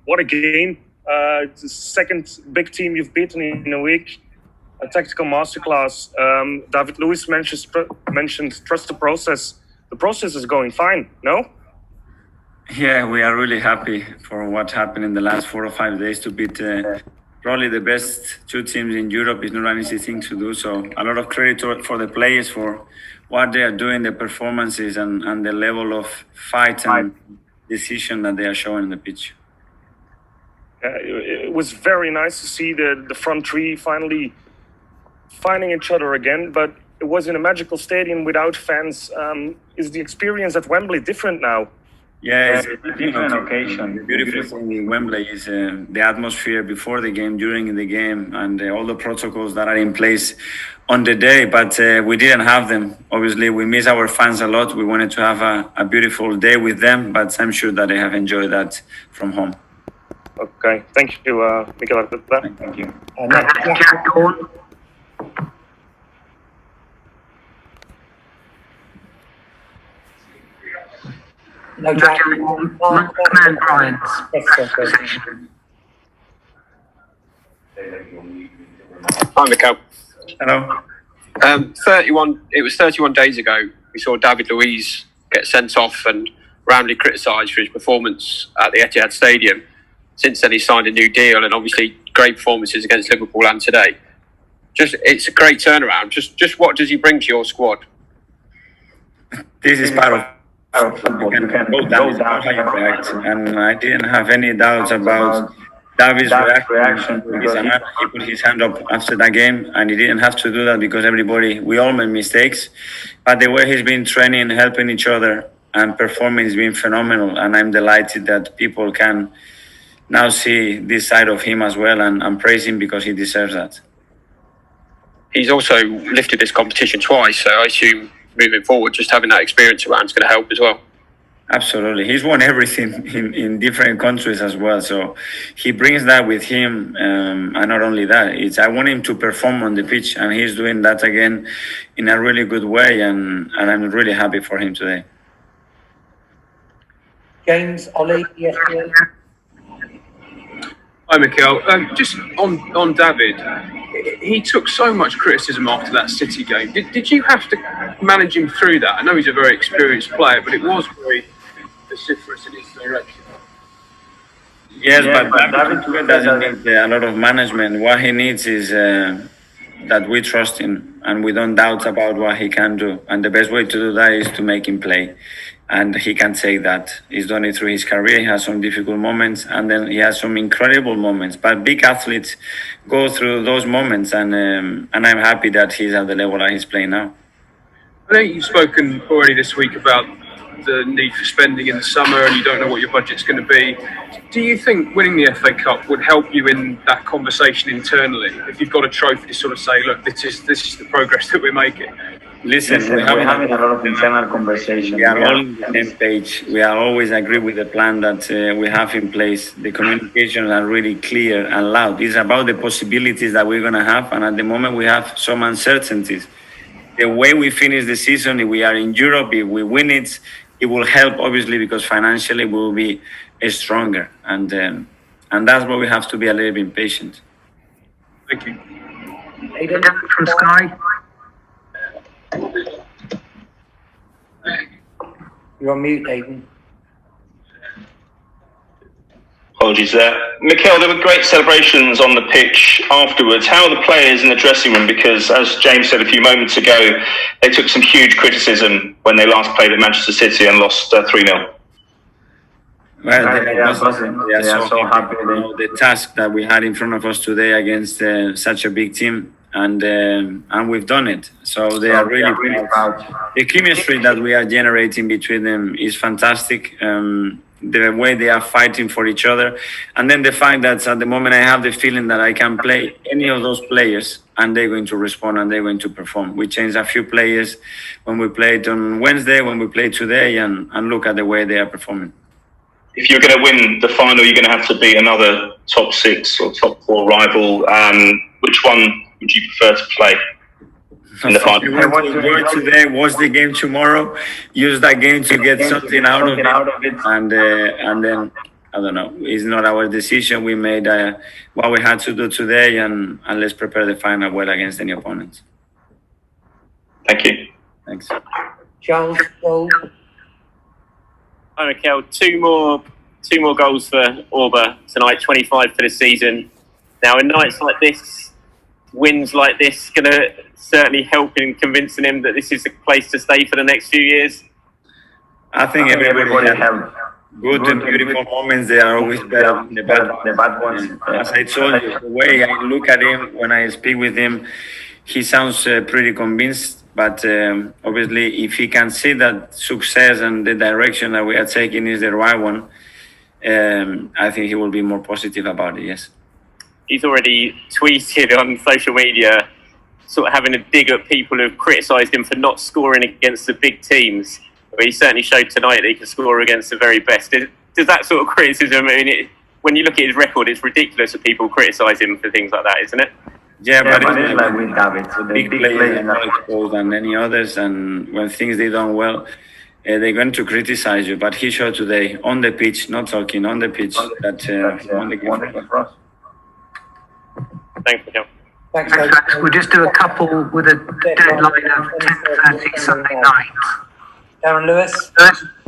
What a game. It's the second big team you've beaten in a week. A tactical masterclass. David Luiz mentioned trust the process. The process is going fine, no? Yeah, we are really happy for what happened in the last 4 or 5 days to beat probably the best two teams in Europe. It's not an easy thing to do. So a lot of credit for the players for what they are doing, the performances and the level of fight and decision that they are showing on the pitch. It was very nice to see the front three finally finding each other again, but it was in a magical stadium without fans. Is the experience at Wembley different now? Yeah, it's a different occasion. The beautiful thing in Wembley is the atmosphere before the game, during the game, and all the protocols that are in place on the day. But we didn't have them. Obviously, we miss our fans a lot. We wanted to have a beautiful day with them, but I'm sure that they have enjoyed that from home. Okay, thank you, Mikel Arteta. Thank you. No, Man Bryant's Hi, Mikel. Hello. 31. It was 31 days ago. We saw David Luiz get sent off and roundly criticised for his performance at the Etihad Stadium. Since then, he signed a new deal, and obviously great performances against Liverpool and today. It's a great turnaround. Just what does he bring to your squad? This is part of football. You can go down how you react, and I didn't have any doubts about David's reaction. He put his hand up after that game, and he didn't have to do that because we all made mistakes. But the way he's been training, helping each other, and performing has been phenomenal. And I'm delighted that people can now see this side of him as well and praise him because he deserves that. He's also lifted this competition twice, so I assume moving forward, just having that experience around is going to help as well. Absolutely. He's won everything in different countries as well. So he brings that with him. And not only that, I want him to perform on the pitch, and he's doing that again in a really good way. And I'm really happy for him today. James, Ollie, ESPN. Hi, Mikel. Just on David, he took so much criticism after that City game. Did you have to manage him through that? I know he's a very experienced player, but it was very vociferous in his direction. Yes, but David doesn't need a lot of management. What he needs is that we trust him and we don't doubt about what he can do. And the best way to do that is to make him play. And he can take that. He's done it through his career. He has some difficult moments, and then he has some incredible moments. But big athletes go through those moments, and I'm happy that he's at the level that he's playing now. I know you've spoken already this week about the need for spending in the summer, and you don't know what your budget's going to be. Do you think winning the FA Cup would help you in that conversation internally? If you've got a trophy to sort of say, look, this is the progress that we're making. Listen, we're having a lot of internal conversation. We are all on the same page. We are always agree with the plan that we have in place. The communications are really clear and loud. It's about the possibilities that we're going to have, and at the moment we have some uncertainties. The way we finish the season, if we are in Europe, if we win it, it will help, obviously, because financially we will be stronger. And that's why we have to be a little bit patient. Thank you. Aidan from Sky. You're on mute, Aidan. Apologies there. Mikel, there were great celebrations on the pitch afterwards. How are the players in the dressing room? Because, as James said a few moments ago, they took some huge criticism when they last played at Manchester City and lost 3-0. Well, they are so happy. The task that we had in front of us today against such a big team, and we've done it. So they are really proud. The chemistry that we are generating between them is fantastic. The way they are fighting for each other, and then the fact that at the moment I have the feeling that I can play any of those players and they're going to respond and they're going to perform. We changed a few players when we played on Wednesday, when we played today, and look at the way they are performing. If you're going to win the final, you're going to have to beat another top 6 or top 4 rival. Which one would you prefer to play in the final? We want to work today, watch the game tomorrow, use that game to get something out of it, and then I don't know. It's not our decision. We made what we had to do today, and let's prepare the final well against any opponent. Thank you. Thanks. Charles, Paul. Hi, Mikel. Two more goals for Auba tonight. 25 for the season. Now, in nights like this, wins like this, going to certainly help in convincing him that this is the place to stay for the next few years. I think everybody have good and beautiful moments. They are always better than the bad ones. As I told you, the way I look at him when I speak with him, he sounds pretty convinced. But obviously, if he can see that success and the direction that we are taking is the right one, I think he will be more positive about it, yes. He's already tweeted on social media, sort of having a dig at people who've criticised him for not scoring against the big teams. But he certainly showed tonight that he can score against the very best. Does that sort of criticism, I mean, when you look at his record, it's ridiculous that people criticise him for things like that, isn't it? Yeah, but it's like with David. So the big players are more exposed than any others, and when things they done well, they're going to criticize you. But he showed today on the pitch, not talking, on the pitch, that he won the game for us. Thanks, Mikel. Thanks, We'll just do a couple with a deadline of 10:30 Sunday night. Darren Lewis.